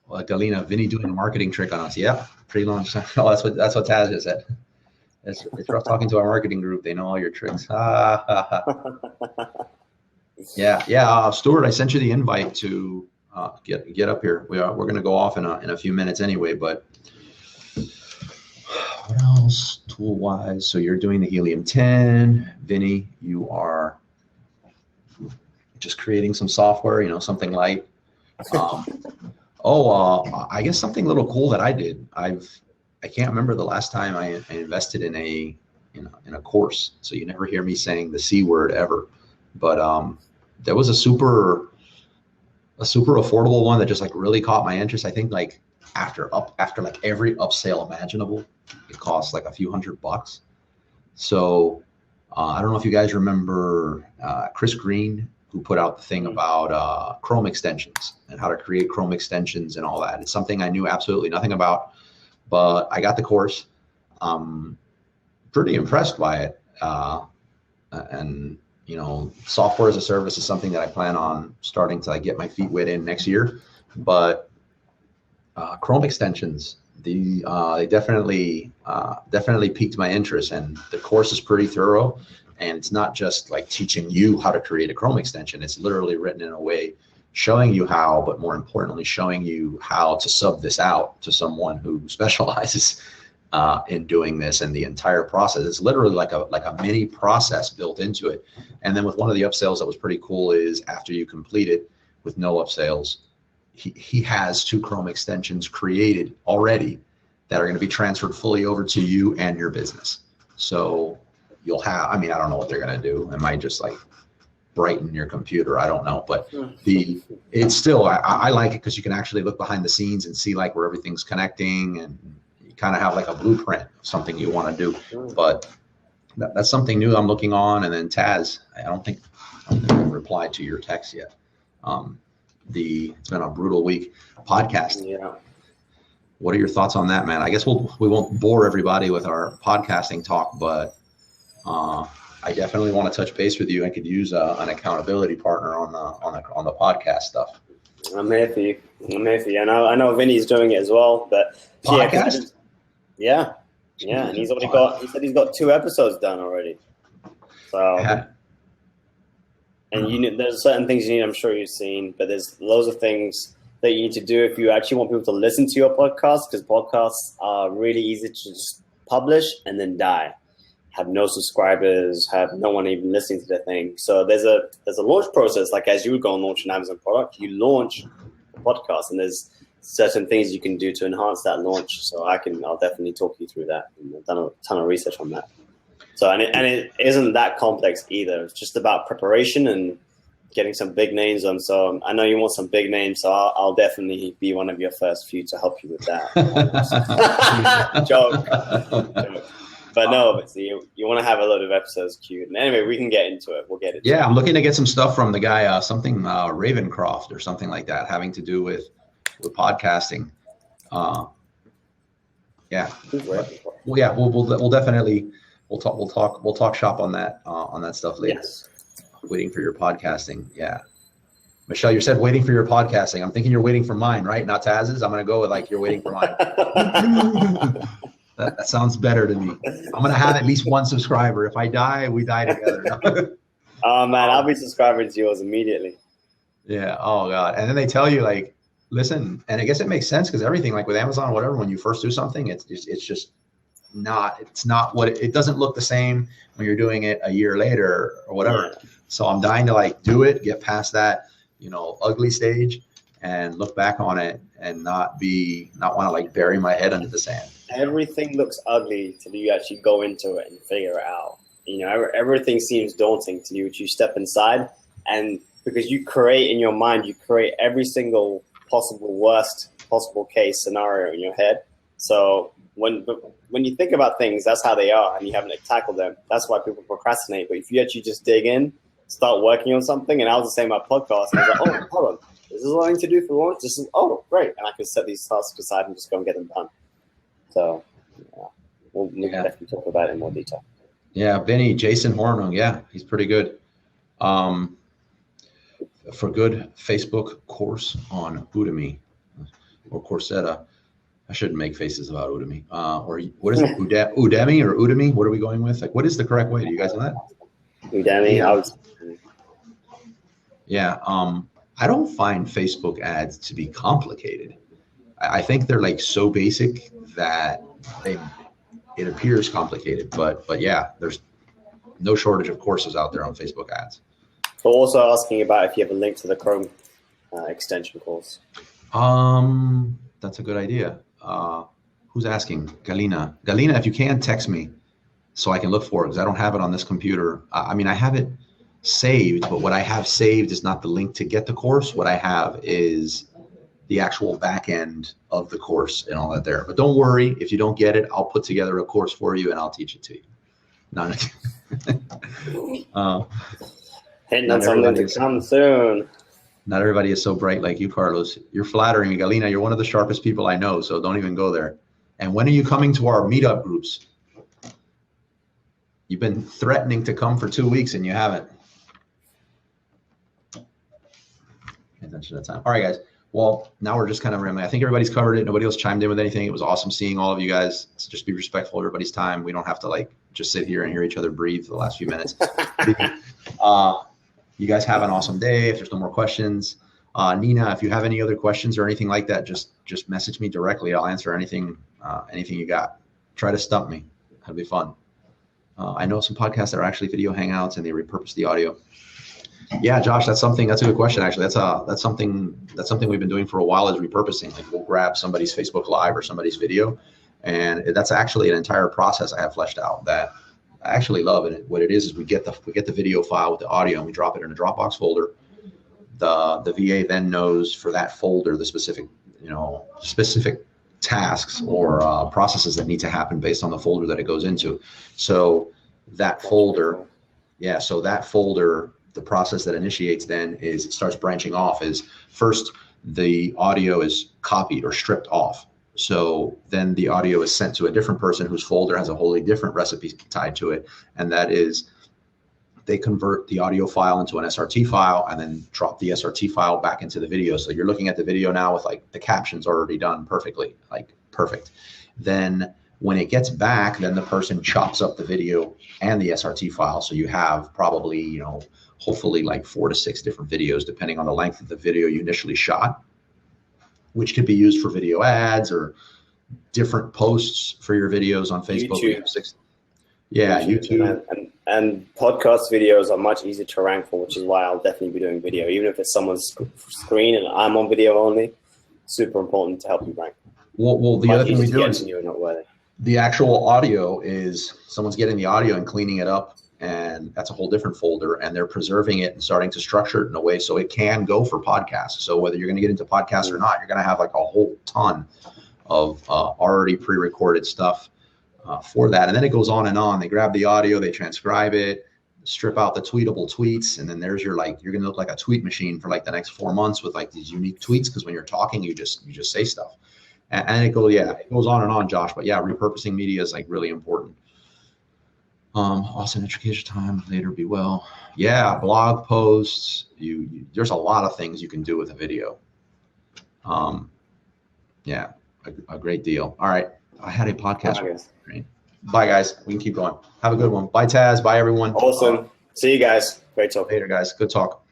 Well, Galina, Vinny doing a marketing trick on us. Yeah, pre-launch. Oh, that's what Taz just said. It's rough talking to our marketing group. They know all your tricks. Yeah. Stuart, I sent you the invite to get up here. We're going to go off in a few minutes anyway. But what else tool wise? So you're doing the Helium-10, Vinny. You are just creating some software. Something light. I guess something a little cool that I did. I can't remember the last time I invested in a course. So you never hear me saying the C word ever. But there was a super affordable one that just like really caught my interest. I think like after like every upsale imaginable, it costs like a few $100. So I don't know if you guys remember Chris Green, who put out the thing about Chrome extensions and how to create Chrome extensions and all that. It's something I knew absolutely nothing about, but I got the course. Pretty impressed by it. And software as a service is something that I plan on starting to get my feet wet in next year. But Chrome extensions, they definitely piqued my interest, and the course is pretty thorough. And it's not just like teaching you how to create a Chrome extension. It's literally written in a way showing you how, but more importantly, showing you how to sub this out to someone who specializes in doing this, and the entire process. It's literally like a mini process built into it. And then with one of the upsells that was pretty cool is after you complete it with no upsells, he has 2 Chrome extensions created already that are going to be transferred fully over to you and your business. So you'll have, I don't know what they're going to do. It might just like brighten your computer. I don't know, but it's still, I like it because you can actually look behind the scenes and see like where everything's connecting, and you kind of have like a blueprint of something you want to do. But that's something new I'm looking on. And then Taz, I don't think I've replied to your text yet. It's been a brutal week. Podcast. Yeah. What are your thoughts on that, man? I guess we won't bore everybody with our podcasting talk, but I definitely want to touch base with you. I could use an accountability partner on the podcast stuff. I'm here for you. I know Vinny's doing it as well, but podcast? Yeah. And he said he's got 2 episodes done already. So, and there's certain things you need, I'm sure you've seen, but there's loads of things that you need to do if you actually want people to listen to your podcast, because podcasts are really easy to just publish and then die. Have no subscribers, have no one even listening to the thing. So there's a launch process. Like as you would go and launch an Amazon product, you launch a podcast, and there's certain things you can do to enhance that launch. So I'll definitely talk you through that. And I've done a ton of research on that. So and it isn't that complex either. It's just about preparation and getting some big names on. So I know you want some big names, so I'll definitely be one of your first few to help you with that. Joke. But no, you want to have a lot of episodes queued. And anyway, we can get into it. We'll get it. Yeah, I'm looking to get some stuff from the guy, something Ravencroft or something like that, having to do with podcasting. Yeah. Well, yeah, we'll definitely we'll talk shop on that stuff later. Yes. Waiting for your podcasting. Yeah. Michelle, you said waiting for your podcasting. I'm thinking you're waiting for mine, right? Not Taz's. I'm going to go with like you're waiting for mine. That sounds better to me. I'm going to have at least 1 subscriber. If I die, we die together. Oh, man, I'll be subscribing to yours immediately. Yeah. Oh, God. And then they tell you, like, listen, and I guess it makes sense because everything, like with Amazon or whatever, when you first do something, it's just not what it doesn't look the same when you're doing it a year later or whatever. Yeah. So I'm dying to like do it, get past that, ugly stage, and look back on it and not want to like bury my head under the sand. Everything looks ugly till you actually go into it and figure it out. Everything seems daunting to you, but you step inside, and because you create in your mind, you create every single worst possible case scenario in your head. So when you think about things, that's how they are, and you haven't tackled them. That's why people procrastinate. But if you actually just dig in, start working on something, and I was the same about podcasts, and I was like, oh, hold on, this is what I need to do for launch. This is great, and I can set these tasks aside and just go and get them done. So, yeah. we can definitely talk about it in more detail. Yeah, Vinny, Jason Hornung. Yeah, he's pretty good. For good Facebook course on Udemy or Coursera. I shouldn't make faces about Udemy. Or what is it? Udemy or Udemy? What are we going with? Like, what is the correct way? Do you guys know that? Udemy. Yeah. I don't find Facebook ads to be complicated. I think they're like so basic that it appears complicated. But yeah, there's no shortage of courses out there on Facebook ads. We're also asking about if you have a link to the Chrome extension course. That's a good idea. Who's asking? Galina. Galina, if you can, text me so I can look for it because I don't have it on this computer. I mean, I have it saved, but what I have saved is not the link to get the course. What I have is the actual back end of the course and all that there. But don't worry, if you don't get it, I'll put together a course for you and I'll teach it to you. Hitting on something to come soon. Not everybody is so bright like you, Carlos. You're flattering me, Galina. You're one of the sharpest people I know, so don't even go there. And when are you coming to our meetup groups? You've been threatening to come for 2 weeks and you haven't. Pay attention to the time. All right, guys. Well, now we're just kind of rambling. I think everybody's covered it. Nobody else chimed in with anything. It was awesome seeing all of you guys. So just be respectful of everybody's time. We don't have to like just sit here and hear each other breathe for the last few minutes. You guys have an awesome day. If there's no more questions, Nina, if you have any other questions or anything like that, just message me directly. I'll answer anything you got. Try to stump me. That'll be fun. I know some podcasts that are actually video hangouts and they repurpose the audio. Yeah, Josh, that's a good question. Actually, that's something we've been doing for a while is repurposing. Like we'll grab somebody's Facebook Live or somebody's video, and that's actually an entire process I have fleshed out that I actually love. And what it is we get the video file with the audio and we drop it in a Dropbox folder. The VA then knows for that folder the specific tasks or processes that need to happen based on the folder that it goes into. So that folder, the process that initiates then is it starts branching off is first the audio is copied or stripped off. So then the audio is sent to a different person whose folder has a wholly different recipe tied to it. And that is they convert the audio file into an SRT file and then drop the SRT file back into the video. So you're looking at the video now with like the captions already done perfectly, like perfect. Then when it gets back, then the person chops up the video and the SRT file. So you have probably, hopefully like 4 to 6 different videos, depending on the length of the video you initially shot, which could be used for video ads or different posts for your videos on Facebook. YouTube. YouTube. And podcast videos are much easier to rank for, which is why I'll definitely be doing video. Even if it's someone's screen and I'm on video only, super important to help you rank. Well, the other thing we do is the actual audio is someone's getting the audio and cleaning it up, and that's a whole different folder, and they're preserving it and starting to structure it in a way so it can go for podcasts. So whether you're going to get into podcasts or not, you're going to have like a whole ton of already pre-recorded stuff for that. And then it goes on and on. They grab the audio, they transcribe it, strip out the tweetable tweets, and then there's you're going to look like a tweet machine for like the next 4 months with like these unique tweets, because when you're talking, you just say stuff. And it goes on and on, Josh. But yeah, repurposing media is like really important. Also, in education time, later be well. Yeah, blog posts. There's a lot of things you can do with a video. Yeah, a great deal. All right, I had a podcast. Bye, guys. We can keep going. Have a good one. Bye, Taz. Bye, everyone. Awesome. See you guys. Great talk. Later, guys. Good talk.